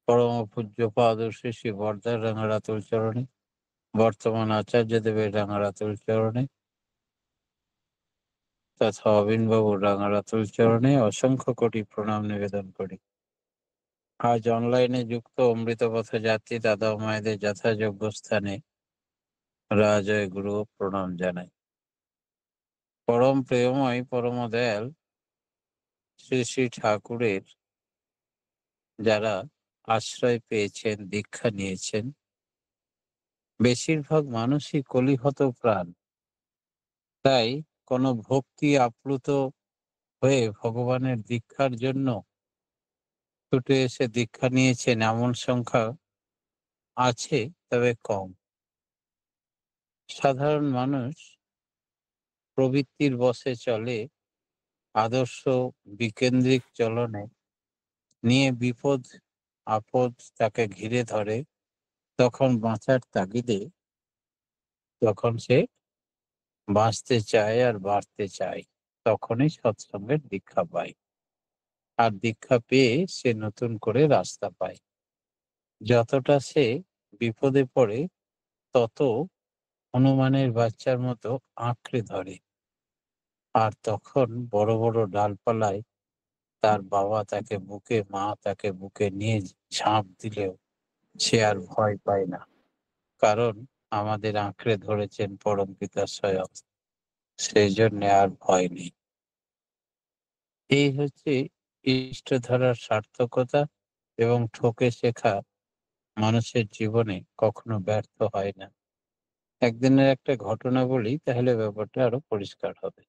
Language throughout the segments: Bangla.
পরম পূজ্যপাদ শ্রী শ্রী বরদার রাঙারাতুল চরণে, বর্তমান আচার্যদেবের রাঙারাতুল চরণে তথা অবিনবাবুর রাঙারাতুল চরণে অসংখ্য কোটি প্রণাম নিবেদন করি। আজ অনলাইনে যুক্ত অমৃতপথ যাত্রী দাদা ও মায়েদের যথাযোগ্য স্থানে রাজয় গুরু প্রণাম জানাই। পরম প্রেমময় পরম দয়াল শ্রী শ্রী ঠাকুরের যারা আশ্রয় পেয়েছেন, দীক্ষা নিয়েছেন, বেশিরভাগ মানুষই কলিহত প্রাণ। তাই কোনো ভক্তি আপ্লুত হয়ে ভগবানের দীক্ষার জন্য ছুটে এসে দীক্ষা নিয়েছেন এমন সংখ্যা আছে, তবে কম। সাধারণ মানুষ প্রবৃত্তির বশে চলে, আদর্শ বিকেন্দ্রিক চলনে নিয়ে বিপদ আপদ তাকে ঘিরে ধরে, তখন বাঁচার তাগিদে তখন সে বাঁচতে চায় আর বাড়তে চায়, তখনই সৎসঙ্গের দীক্ষা পায়। আর দীক্ষা পেয়ে সে নতুন করে রাস্তা পায়। যতটা সে বিপদে পড়ে তত হনুমানের বাচ্চার মতো আঁকড়ে ধরে। আর তখন বড় বড় ডালপালায় তার বাবা তাকে বুকে, মা তাকে বুকে নিয়ে ঝাঁপ দিলেও সে আর ভয় পায় না, কারণ আমাদের আঁকড়ে ধরেছেন পরমপিতা স্বয়ং। সেই জন্য আর ভয় নেই। এই হচ্ছে ইষ্টধারার সার্থকতা, এবং ঠকে শেখা মানুষের জীবনে কখনো ব্যর্থ হয় না। একদিনের একটা ঘটনা বলি, তাহলে ব্যাপারটা আরো পরিষ্কার হবে।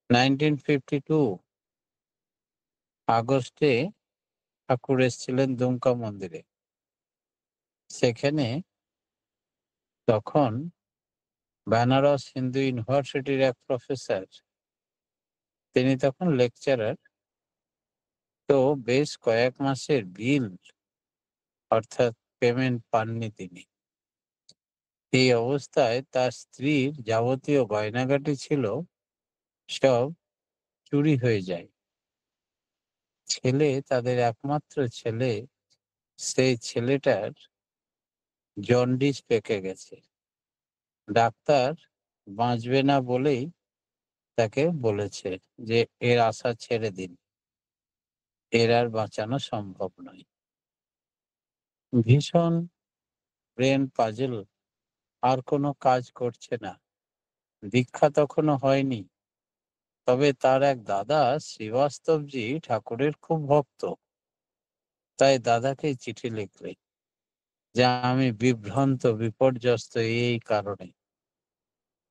1952 আগস্টে ঠাকুর এসেছিলেন দুমকা মন্দিরে। সেখানে তখন বেনারস হিন্দু ইউনিভার্সিটির এক প্রফেসর, তিনি তখন লেকচারার, তো বেশ কয়েক মাসের বিল অর্থাৎ পেমেন্ট পাননি তিনি। এই অবস্থায় তার স্ত্রীর যাবতীয় গয়নাগাটি ছিল সব চুরি হয়ে যায়। ছেলে, তাদের একমাত্র ছেলে, সেই ছেলেটার জন্ডিস পেকে গেছে। ডাক্তার বাঁচবে না বলেই তাকে বলেছে যে এর আশা ছেড়ে দিন, এর আর বাঁচানো সম্ভব নয়। ভীষণ ব্রেন পাজল, আর কোনো কাজ করছে না। দীক্ষা তখনও হয়নি, তবে তার এক দাদা শ্রীবাস্তবজি ঠাকুরের খুব ভক্ত। তাই দাদাকে চিঠি লিখলে যে আমি বিভ্রান্ত, বিপর্যস্ত এই কারণে,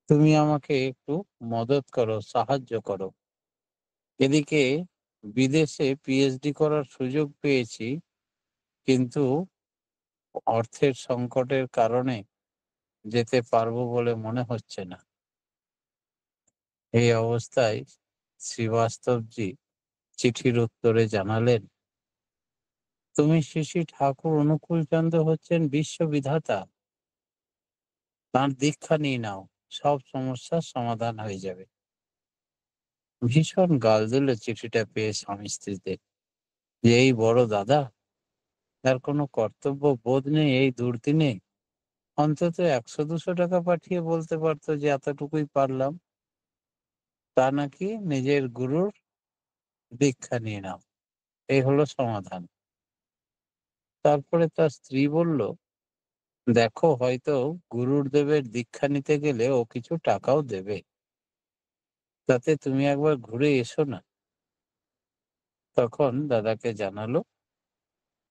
তুমি আমাকে একটু মদত করো, সাহায্য করো। এদিকে বিদেশে পিএইচডি করার সুযোগ পেয়েছি, কিন্তু অর্থের সংকটের কারণে যেতে পারবো বলে মনে হচ্ছে না। এই অবস্থায় শ্রীবাস্তবজি চিঠির উত্তরে জানালেন, তুমি শ্রী শ্রী ঠাকুর অনুকূলচন্দ্র হচ্ছেন বিশ্ববিধাতা, তাঁর দীক্ষা নিয়ে নাও, সব সমস্যার সমাধান হয়ে যাবে। ভীষণ গাল দিল চিঠিটা পেয়ে স্বামী স্ত্রীতে, যে এই বড় দাদা, তার কোনো কর্তব্য বোধ নেই। এই দুর্দিনে অন্তত 100-200 টাকা পাঠিয়ে বলতে পারতো যে এতটুকুই পারলাম, তা নাকি নিজের গুরুর দীক্ষা নিয়ে নাও, এই হলো সমাধান। তারপরে তার স্ত্রী বলল, দেখো, হয়তো গুরুর দেবের দীক্ষা নিতে গেলে ও কিছু টাকাও দেবে, তাতে তুমি একবার ঘুরে এসো না। তখন দাদাকে জানালো।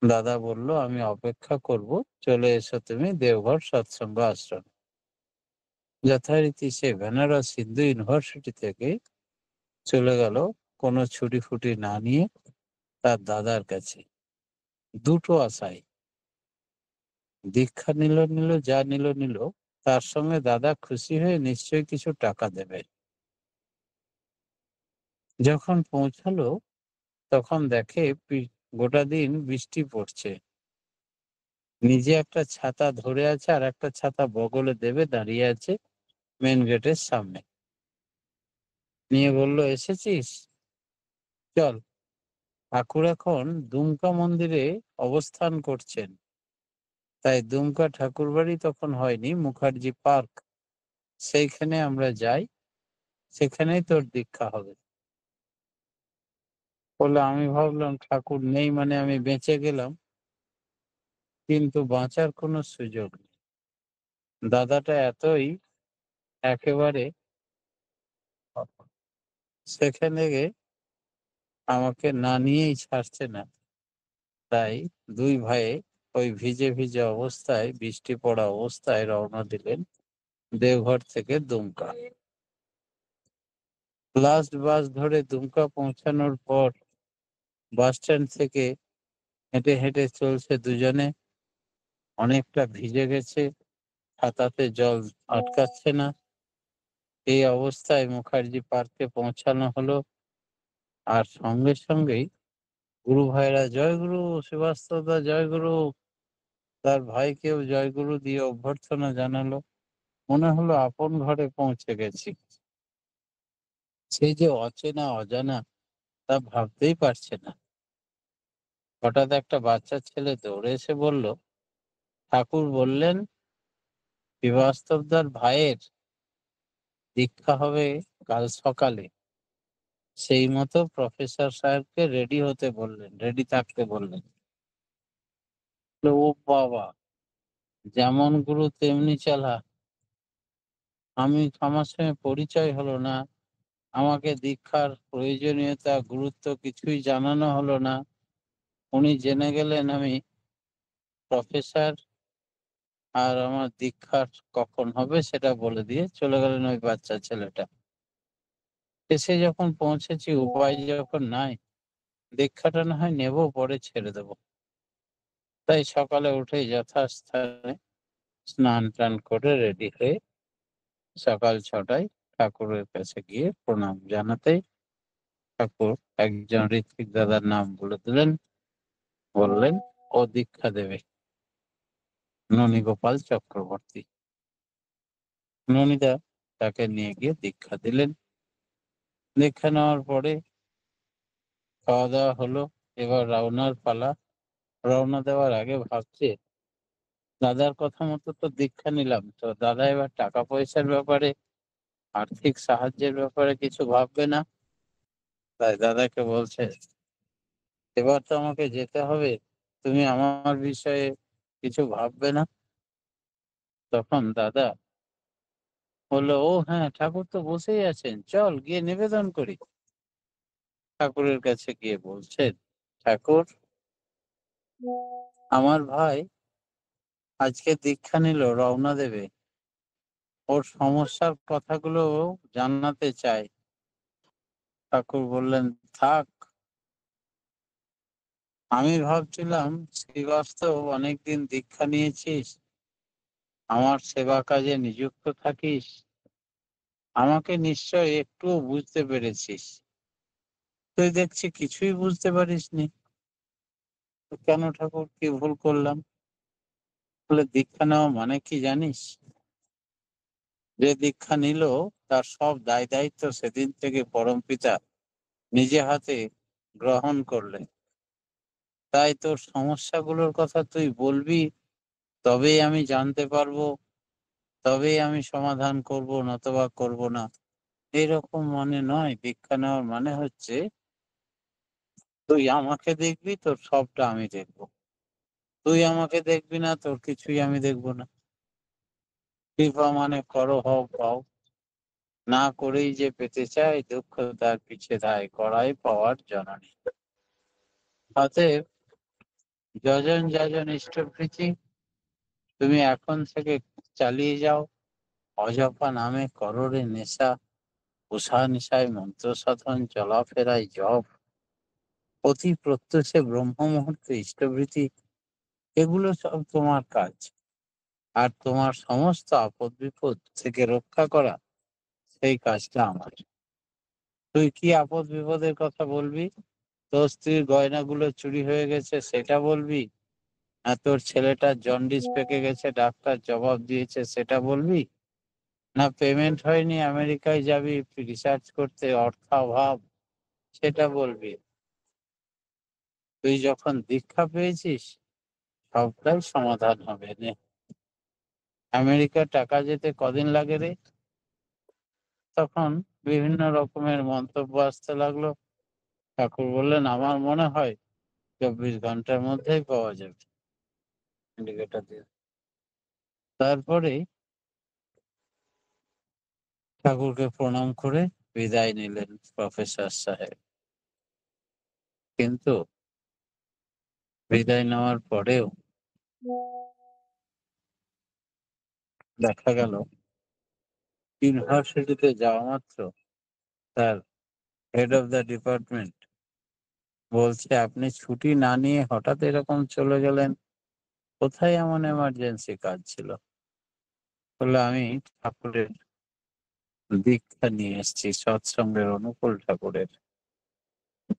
দাদা বলল, আমি অপেক্ষা করব, চলে এসো তুমি দেওঘর সৎসঙ্গ আশ্রম। যথারীতি সে বেনারস হিন্দু ইউনিভার্সিটি থেকে চলে গেল, কোনো ছুটি ফুটি না নিয়ে, তার দাদার কাছে। দুটো আশায়, দীক্ষা নিল নিল, যা নিল নিল, তার সঙ্গে দাদা খুশি হয়ে নিশ্চয়ই কিছু টাকা দেবে। যখন পৌঁছালো তখন দেখে গোটা দিন বৃষ্টি পড়ছে। নিজে একটা ছাতা ধরে আছে, আর একটা ছাতা বগলে দেবে দাঁড়িয়ে আছে মেন গেটের সামনে। নিয়ে বলল, এসেছিস, চল ঠাকুর এখন দুমকা মন্দিরে অবস্থান করছেন। তাই দুমকা ঠাকুরবাড়ি তখন হয়নি, মুখার্জি পার্ক। সেইখানে আমরা যাই, সেখানেই তোর দীক্ষা হবে। বলে আমি ভাবলাম ঠাকুর নেই মানে আমি বেঁচে গেলাম, কিন্তু বাঁচার কোনো সুযোগ নেই। দাদাটা এতই একেবারে সেখানে আমাকে না নিয়েই ছাড়ছে না। তাই দুই ভাইয়ে ওই ভিজে ভিজে অবস্থায়, বৃষ্টি পড়া অবস্থায় রওনা দিলেন দেওঘর থেকে দুমকা। লাস্ট বাস ধরে দুমকা পৌঁছানোর পর বাস স্ট্যান্ড থেকে হেঁটে হেঁটে চলছে দুজনে। অনেকটা ভিজে গেছে, ছাতাতে জল আটকাচ্ছে না। এই অবস্থায় মুখার্জি পার্কে পৌঁছানো হলো। আর সঙ্গে সঙ্গেই গুরু ভাইরা জয়গুরু, শ্রীবাস্তবদা জয়গুরু, তার ভাইকেও জয়গুরু দিয়ে অভ্যর্থনা জানালো। মনে হলো আপন ঘরে পৌঁছে গেছি। সেই যে অচেনা অজানা, তা ভাবতেই পারছে না। হঠাৎ একটা বাচ্চা ছেলে দৌড়ে এসে বলল, ঠাকুর বললেন শ্রীবাস্তবদার ভাইয়ের দীক্ষা হবে কাল সকালে। সেই মতো প্রফেসর সাহেবকে রেডি হতে বললেন, রেডি থাকতে বললেন। ও বাবা, যেমন গুরু তেমনি চালা। আমার সঙ্গে পরিচয় হলো না, আমাকে দীক্ষার প্রয়োজনীয়তা গুরুত্ব কিছুই জানানো হলো না। উনি জেনে গেলেন আমি প্রফেসর, আর আমার দীক্ষা কখন হবে সেটা বলে দিয়ে চলে গেলেন ওই বাচ্চা ছেলেটা। এসে যখন পৌঁছেছি, উপায় যখন নাই, দীক্ষাটা না হয় নেবো, পরে ছেড়ে দেবো। তাই সকালে উঠে যথাস্থানে স্নান টান করে রেডি হয়ে সকাল 6টায় ঠাকুরের কাছে গিয়ে প্রণাম জানাতেই ঠাকুর একজন ঋত্বিক দাদার নাম বলে দিলেন। বললেন ও দীক্ষা দেবে, ননীগোপাল চক্রবর্তী। ননীদা তাকে নিয়ে গিয়ে দীক্ষা দিলেন। দীক্ষা নেওয়ার পরে খাওয়া দাওয়া হলো। এবার রওনার পালা। রওনা দেওয়ার আগে ভাবছে, দাদার কথা মতো তো দীক্ষা নিলাম, তো দাদা এবার টাকা পয়সার ব্যাপারে, আর্থিক সাহায্যের ব্যাপারে কিছু ভাববে না? তাই দাদাকে বলছে, এবার তো আমাকে যেতে হবে, তুমি আমার বিষয়ে কিছু ভাববে না? তখন দাদা বললো, ও হ্যাঁ, ঠাকুর তো বসেই আছেন, চল গিয়ে নিবেদন করি। ঠাকুরের কাছে গিয়ে বলছেন, ঠাকুর, আমার ভাই আজকে দীক্ষা নিল, রওনা দেবে। ওর সমস্যার কথাগুলো জানাতে চাই। ঠাকুর বললেন, থাক। আমি ভাবছিলাম শ্রীবাস্তব অনেকদিন দীক্ষা নিয়েছিস, আমার সেবা কাজে নিযুক্ত থাকিস, আমাকে নিশ্চয় একটুও বুঝতে পেরেছিস। তুই দেখছি কিছুই বুঝতে পারিসনি। তো কেন ঠাকুর, কি ভুল করলাম? বলে, দীক্ষা নেওয়া মানে কি জানিস? যে দীক্ষা নিল তার সব দায় দায়িত্ব সেদিন থেকে পরমপিতা নিজে হাতে গ্রহণ করলেন। তাই তোর সমস্যাগুলোর কথা তুই বলবি, তবেই আমি জানতে পারবো, তবেই আমি সমাধান করব, নতবা করব না। এরকম মানে নয়। দীক্ষা নেওয়ার মানে হচ্ছে তুই আমাকে দেখবি, তোর সবটা আমি দেখবো। তুই আমাকে দেখবি না, তোর কিছুই আমি দেখবো না। কৃপা মানে করো হও পাও, না করেই যে পেতে চায়, দুঃখ তার পিছে ধায়, করাই পাওয়ার জননী। অতএব যজন যাজন ইষ্টভৃতি তুমি এখন থেকে চালিয়ে যাও। অজপা নামে করোরে নেশা, উষা নিশায় মন্ত্র সাধন, চলাফেরায় জপ, অতি প্রত্যুষে ব্রহ্ম মুহূর্তে ইষ্টভৃতি, এগুলো সব তোমার কাজ। আর তোমার সমস্ত আপদ বিপদ থেকে রক্ষা করা, সেই কাজটা আমার। তুই কি আপদ বিপদের কথা বলবি? তোর স্ত্রীর গয়নাগুলো চুরি হয়ে গেছে সেটা বলবি? না তোর ছেলেটার জন্ডিস পেকে গেছে, ডাক্তার জবাব দিয়েছে সেটা বলবি? না পেমেন্ট হয়নি, আমেরিকায় যাবি রিসার্চ করতে, অর্থাভাব, সেটা বলবি? তুই যখন দীক্ষা পেয়েছিস সবটাই সমাধান হবে নে। আমেরিকা টাকা যেতে কদিন লাগে রে? তখন বিভিন্ন রকমের মন্তব্য আসতে লাগলো। ঠাকুর বললেন, আমার মনে হয় 24 ঘন্টার মধ্যেই পাওয়া যাবে ইন্ডিকেটর দিয়ে। তারপরে ঠাকুরকে প্রণাম করে বিদায় নিলেন প্রফেসর সাহেব। কিন্তু বিদায় নেওয়ার পরেও দেখা গেল ইউনিভার্সিটিতে যাওয়া মাত্র তার হেড অফ দ্য ডিপার্টমেন্ট বলছে, আপনি ছুটি না নিয়ে হঠাৎ এরকম চলে গেলেন, কোথায় এমন এমার্জেন্সি কাজ ছিল? বলে, আমি ঠাকুরের দীক্ষা নিয়ে এসেছি, সৎসঙ্গের অনুকূল ঠাকুরের।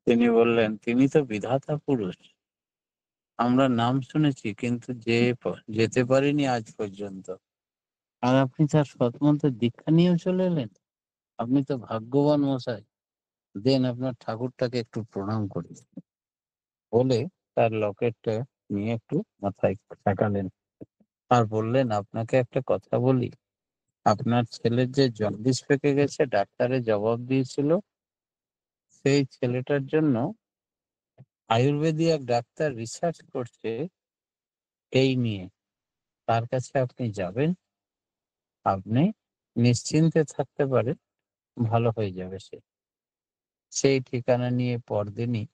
তিনি বললেন, তিনি তো বিধাতা পুরুষ, আমরা নাম শুনেছি কিন্তু যেতে পারিনি আজ পর্যন্ত, আর আপনি তার সৎমন্ত্রের দীক্ষা নিয়েও চলে এলেন। আপনি তো ভাগ্যবান মশাই, দেন আপনার ঠাকুরটাকে একটু প্রণাম করি। বলে তার লকেটটা নিয়ে একটু মাথায় ঠেকালেন আর বললেন, আপনাকে একটা কথা বলি, আপনার ছেলের যে জন্ডিস পেকে গেছে ডাক্তারের জবাব দিয়েছিল, সেই ছেলেটার জন্য আয়ুর্বেদী এক ডাক্তার রিসার্চ করছে এই নিয়ে। তার কাছে আপনি যাবেন, আপনি নিশ্চিন্তে থাকতে পারেন, ভালো হয়ে যাবে সে। সেই ঠিকানা নিয়ে পরদিনই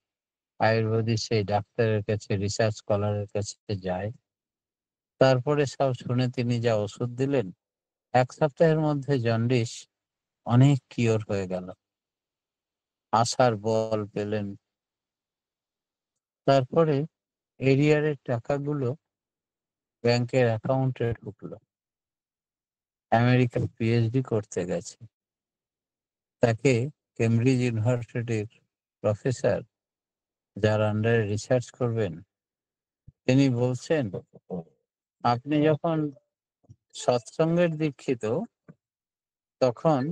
আয়ুর্বেদিক সেই ডাক্তারের কাছে, রিসার্চ স্কলারের কাছে যায়। তারপরে সব শুনে তিনি যা ওষুধ দিলেন, 1 সপ্তাহের মধ্যে জন্ডিস অনেক কিওর হয়ে গেল। আশার বল পেলেন। তারপরে এরিয়ারের টাকাগুলো ব্যাংকের অ্যাকাউন্টে ঢুকলো। আমেরিকায় পিএইচডি করতে গেছে। তাকে কেমব্রিজ ইউনিভার্সিটির প্রফেসর, যার আন্ডারে রিসার্চ করবেন, তিনি বলছেন, আপনি যখন সৎসঙ্গের দীক্ষিত, তখন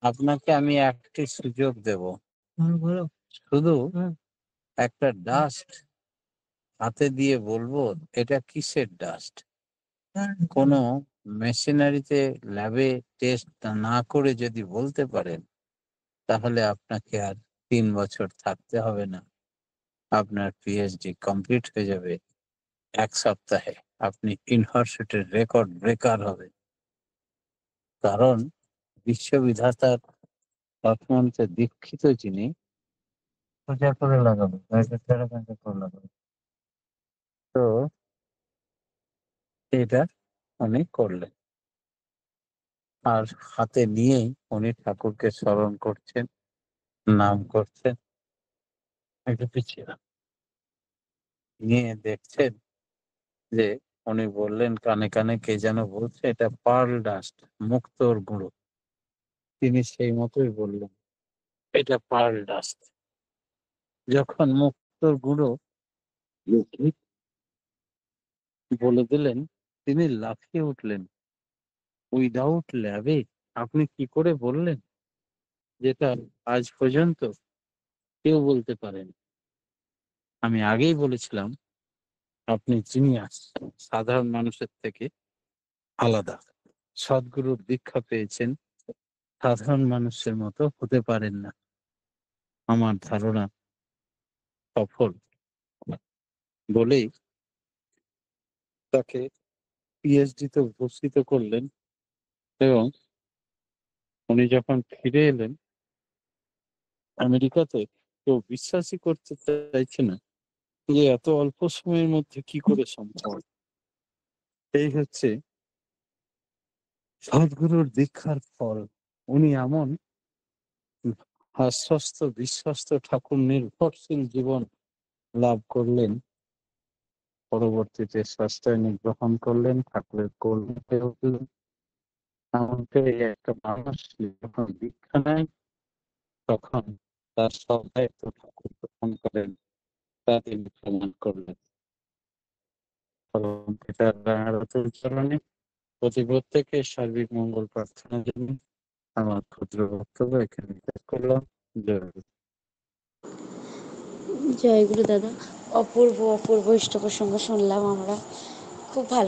আপনাকে আমি একটি সুযোগ দেব। বলো। শুধু একটা ডাস্ট হাতে দিয়ে বলবো, এটা কিসের ডাস্ট? কোনো মেশিনারিতে ল্যাবে টেস্ট না করে যদি বলতে পারেন, তাহলে আপনাকে আর 3 বছর থাকতে হবে না, আপনার পিএইচডি কমপ্লিট হয়ে যাবে 1 সপ্তাহে। আপনি ইউনিভার্সিটির রেকর্ড ব্রেকার হবে। কারণ বিশ্ববিধাতার তৎমন্ত্রে দীক্ষিত যিনি, সোজা করে লাগাবে, করে লাগাবে। তো এটা উনি করলেন। আর হাতে নিয়েই উনি ঠাকুরকে স্মরণ করছেন, নাম করছেন। একটু পিছিয়ে যান। নিয়ে দেখছেন যে উনি বললেন, কানে কানে কে যেন বলছে, এটা পার্ল ডাস্ট, মুক্তোর গুঁড়ো। তিনি সেই মতোই বললেন, এটা পার্ল ডাস্ট। যখন মুক্তোর গুঁড়ো বলে দিলেন, তিনি লাফিয়ে উঠলেন। উইদাউট ল্যাবে আপনি কি করে বললেন, যেটা আজ পর্যন্ত কেউ বলতে পারেন? আমি আগেই বলেছিলাম আপনি জিনিয়াস, সাধারণ মানুষের থেকে আলাদা। সদ্গুরুর দীক্ষা পেয়েছেন, সাধারণ মানুষের মতো হতে পারেন না। আমার ধারণা সফল। বলেই তাকে পিএইচডি তে ভূষিত করলেন। এবং উনি যখন ফিরে এলেন আমেরিকাতে, কেউ বিশ্বাসই করতে চাইছে না যে এত অল্প সময়ের মধ্যে কি করে সম্ভব। এই হচ্ছে সদ্গুরুর দীক্ষার ফল। উনি এমন আশ্বস্ত বিশ্বস্ত ঠাকুর নির্ভরশীল জীবন লাভ করলেন, পরবর্তীতে ষষ্ঠায়নে গ্রহণ করলেন, ঠাকুরের কর্মী হয়ে উঠলেন। এমনকি একটা মানুষ যখন দীক্ষা নেয়, তখন তার সব দায়িত্ব ঠাকুর গ্রহণ করেন, তা তিনি প্রমাণ করলেন। পরম পিতার রাঙারতির চরণে প্রতি প্রত্যেকের সার্বিক মঙ্গল প্রার্থনার জন্য আমার ক্ষুদ্র বক্তব্য এখানে শেষ করলাম। জয় গুরু। জয়গুরু দাদা। অপূর্ব অপূর্ব ইষ্ট প্রসঙ্গ শুনলাম আমরা, খুব ভালো